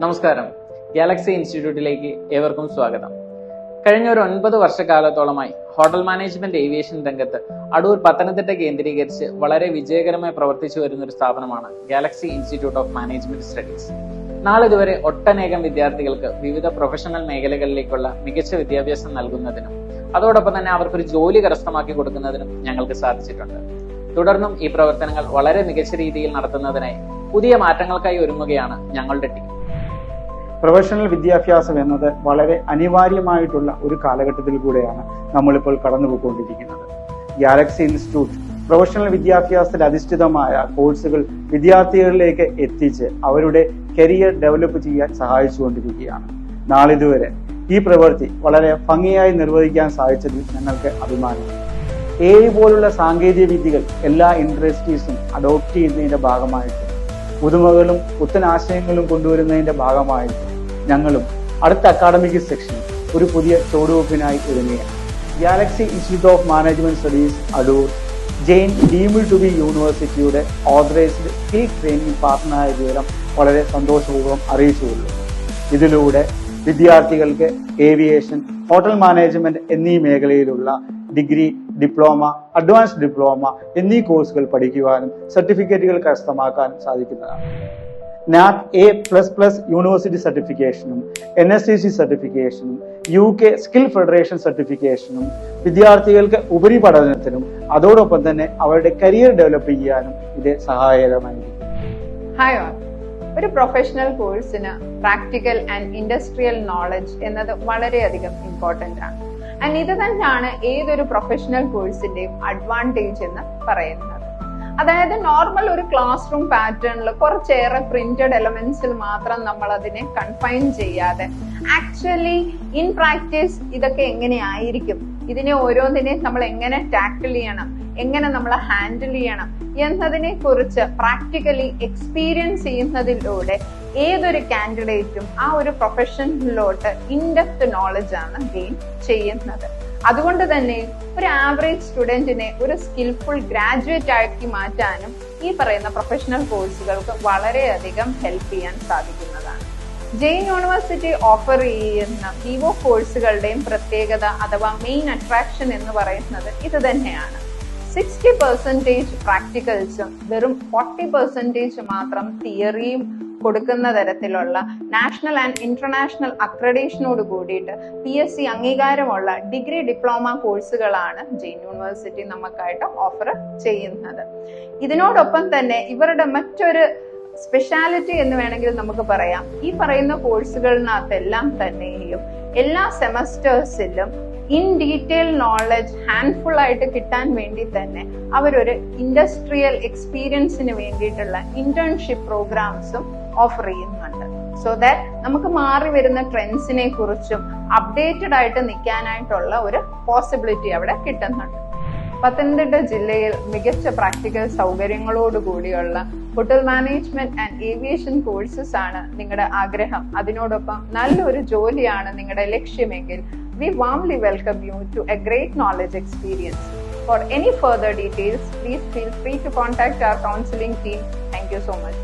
നമസ്കാരം. ഗാലക്സി ഇൻസ്റ്റിറ്റ്യൂട്ടിലേക്ക് ഏവർക്കും സ്വാഗതം. കഴിഞ്ഞ ഒരു 9 വർഷക്കാലത്തോളമായി ഹോട്ടൽ മാനേജ്മെന്റ് ഏവിയേഷൻ രംഗത്ത് അടൂർ പത്തനംതിട്ട കേന്ദ്രീകരിച്ച് വളരെ വിജയകരമായി പ്രവർത്തിച്ചു വരുന്ന ഒരു സ്ഥാപനമാണ് Galaxy institute of management studies. നാളിതുവരെ ഒട്ടനേകം വിദ്യാർത്ഥികൾക്ക് വിവിധ പ്രൊഫഷണൽ മേഖലകളിലേക്കുള്ള മികച്ച വിദ്യാഭ്യാസം നൽകുന്നതിനും അതോടൊപ്പം തന്നെ അവർക്കൊരു ജോലി കരസ്ഥമാക്കി കൊടുക്കുന്നതിനും ഞങ്ങൾക്ക് സാധിച്ചിട്ടുണ്ട്. തുടർന്നും ഈ പ്രവർത്തനങ്ങൾ വളരെ മികച്ച രീതിയിൽ നടത്തുന്നതിനായി പുതിയ മാറ്റങ്ങൾക്കായി ഒരുങ്ങുകയാണ് ഞങ്ങളുടെ ടീം. പ്രൊഫഷണൽ വിദ്യാഭ്യാസം എന്നത് വളരെ അനിവാര്യമായിട്ടുള്ള ഒരു കാലഘട്ടത്തിൽ കൂടെയാണ് നമ്മളിപ്പോൾ കടന്നുപോയിക്കൊണ്ടിരിക്കുന്നത്. ഗാലക്സി ഇൻസ്റ്റിറ്റ്യൂട്ട് പ്രൊഫഷണൽ വിദ്യാഭ്യാസത്തിൽ അധിഷ്ഠിതമായ കോഴ്സുകൾ വിദ്യാർത്ഥികളിലേക്ക് എത്തിച്ച് അവരുടെ കരിയർ ഡെവലപ്പ് ചെയ്യാൻ സഹായിച്ചുകൊണ്ടിരിക്കുകയാണ്. നാളിതുവരെ ഈ പ്രവൃത്തി വളരെ ഭംഗിയായി നിർവഹിക്കാൻ സാധിച്ചതിൽ ഞങ്ങൾക്ക് അഭിമാനമുണ്ട്. AI പോലുള്ള സാങ്കേതിക വിദ്യകൾ എല്ലാ ഇൻഡസ്ട്രീസും അഡോപ്റ്റ് ചെയ്യുന്നതിന്റെ ഭാഗമായിട്ട് പുതുമകളും പുത്തൻ ആശയങ്ങളും കൊണ്ടുവരുന്നതിന്റെ ഭാഗമായിട്ട് ഞങ്ങളും അടുത്ത അക്കാഡമിക് സെക്ഷനിൽ ഒരു പുതിയ ചുവടുവെപ്പിനായി ഒരുങ്ങുകയാണ്. Galaxy institute of management studies Adoor Jain deemed to be യൂണിവേഴ്സിറ്റിയുടെ ഓതറൈസ്ഡ് സ്കിൽ ട്രെയിനിങ് പാർട്ട്ണറായ വിവരം വളരെ സന്തോഷപൂർവ്വം അറിയിച്ചുകൊള്ളുന്നു. ഇതിലൂടെ വിദ്യാർത്ഥികൾക്ക് ഏവിയേഷൻ, ഹോട്ടൽ മാനേജ്മെന്റ് എന്നീ മേഖലയിലുള്ള ഡിഗ്രി, ഡിപ്ലോമ, അഡ്വാൻസ് ഡിപ്ലോമ എന്നീ കോഴ്സുകൾ പഠിക്കുവാനും സർട്ടിഫിക്കറ്റുകൾ കരസ്ഥമാക്കാനും സാധിക്കുന്നതാണ്. NAAC++ യൂണിവേഴ്സിറ്റി സർട്ടിഫിക്കേഷനും NSCC സർട്ടിഫിക്കേഷനും UK സ്കിൽ ഫെഡറേഷൻ സർട്ടിഫിക്കേഷനും വിദ്യാർത്ഥികൾക്ക് ഉപരിപഠനത്തിനും അതോടൊപ്പം തന്നെ അവരുടെ കരിയർ ഡെവലപ്പ് ചെയ്യാനും ഇത് സഹായകരമായിരിക്കും. Hi all. ഒരു പ്രൊഫഷണൽ കോഴ്സിന് പ്രാക്ടിക്കൽ ആൻഡ് ഇൻഡസ്ട്രിയൽ നോളജ് എന്നത് വളരെയധികം ഇമ്പോർട്ടന്റ് ആണ്. ആൻഡ് ഇത് തന്നെയാണ് ഏതൊരു പ്രൊഫഷണൽ കോഴ്സിന്റെയും അഡ്വാൻറ്റേജ് എന്ന് പറയുന്നത്. അതായത് നോർമൽ ഒരു ക്ലാസ് റൂം പാറ്റേണിൽ കുറച്ചേറെ പ്രിന്റഡ് എലമെന്റ്സിൽ മാത്രം നമ്മൾ അതിനെ കൺഫൈൻ ചെയ്യാതെ ആക്ച്വലി ഇൻ പ്രാക്ടീസ് ഇതൊക്കെ എങ്ങനെയായിരിക്കും, ഇതിനെ ഓരോന്നിനെയും നമ്മൾ എങ്ങനെ ടാക്കിൾ ചെയ്യണം, എങ്ങനെ നമ്മൾ ഹാൻഡിൽ ചെയ്യണം എന്നതിനെ കുറിച്ച് പ്രാക്ടിക്കലി എക്സ്പീരിയൻസ് ചെയ്യുന്നതിലൂടെ ഏതൊരു കാൻഡിഡേറ്റും ആ ഒരു പ്രൊഫഷനിലോട്ട് ഇൻഡെപ്ത് നോളജ് ആണ് ഗെയിൻ ചെയ്യുന്നത്. അതുകൊണ്ട് തന്നെ ഒരു ആവറേജ് സ്റ്റുഡന്റിനെ ഒരു സ്കിൽഫുൾ ഗ്രാജുവേറ്റ് ആക്കി മാറ്റാനും ഈ പറയുന്ന പ്രൊഫഷണൽ കോഴ്സുകൾക്ക് വളരെയധികം ഹെൽപ്പ് ചെയ്യാൻ സാധിക്കുന്നതാണ്. ജെയിൻ യൂണിവേഴ്സിറ്റി ഓഫർ ചെയ്യുന്ന വിവോ കോഴ്സുകളുടെയും പ്രത്യേകത അഥവാ മെയിൻ അട്രാക്ഷൻ എന്ന് പറയുന്നത് ഇത് തന്നെയാണ്. 60% പ്രാക്ടിക്കൽസും വെറും 40% മാത്രം തിയറിയും കൊടുക്കുന്ന തരത്തിലുള്ള നാഷണൽ ആൻഡ് ഇന്റർനാഷണൽ അക്രഡേഷനോട് കൂടിയിട്ട് PSC അംഗീകാരമുള്ള ഡിഗ്രി, ഡിപ്ലോമ കോഴ്സുകളാണ് ജെയിൻ യൂണിവേഴ്സിറ്റി നമുക്കായിട്ട് ഓഫർ ചെയ്യുന്നത്. ഇതിനോടൊപ്പം തന്നെ ഇവരുടെ മറ്റൊരു സ്പെഷ്യാലിറ്റി എന്ന് വേണമെങ്കിൽ നമുക്ക് പറയാം, ഈ പറയുന്ന കോഴ്സുകളിനകത്തെല്ലാം തന്നെയും എല്ലാ സെമസ്റ്റേഴ്സിലും ഇൻ ഡീറ്റെയിൽ നോളജ് ഹാൻഡ്ഫുൾ ആയിട്ട് കിട്ടാൻ വേണ്ടി തന്നെ അവരൊരു ഇൻഡസ്ട്രിയൽ എക്സ്പീരിയൻസിന് വേണ്ടിയിട്ടുള്ള ഇന്റേൺഷിപ്പ് പ്രോഗ്രാംസും ഓഫർ ചെയ്യുന്നുണ്ട്. സോ ദാറ്റ് നമുക്ക് മാറി വരുന്ന ട്രെൻഡ്സിനെ കുറിച്ചും അപ്ഡേറ്റഡ് ആയിട്ട് നിൽക്കാനായിട്ടുള്ള ഒരു പോസിബിലിറ്റി അവിടെ കിട്ടുന്നുണ്ട്. പത്തനംതിട്ട ജില്ലയിൽ മികച്ച പ്രാക്ടിക്കൽ സൗകര്യങ്ങളോടുകൂടിയുള്ള hotel management and aviation courses ആണ് നിങ്ങളുടെ ആഗ്രഹം, അതിനോടൊപ്പം നല്ലൊരു ജോലിയാണ് നിങ്ങളുടെ ലക്ഷ്യമെങ്കിൽ we warmly welcome you to a great knowledge experience. For any further details, please feel free to contact our counseling team. Thank you so much.